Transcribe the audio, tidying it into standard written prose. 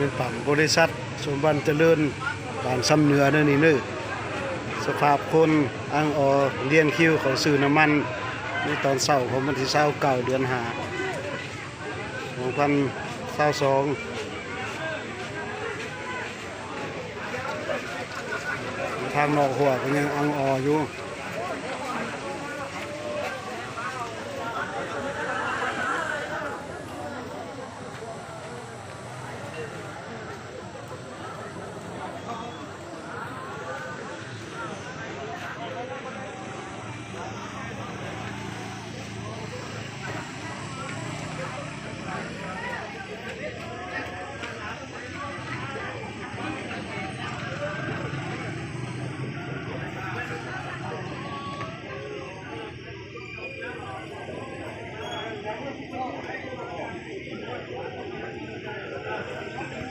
เป็นปั๊มบริษัทสมบัติเจริญบ้านซ้ำเหนือนั่นนี่เด้อสภาพคนอ้างออเรียนคิวเขาซื้อน้ำมันในตอนเช้าของวันที่29 เดือน5 2022ทางนอกหัวก็ยังอ้างอออยู่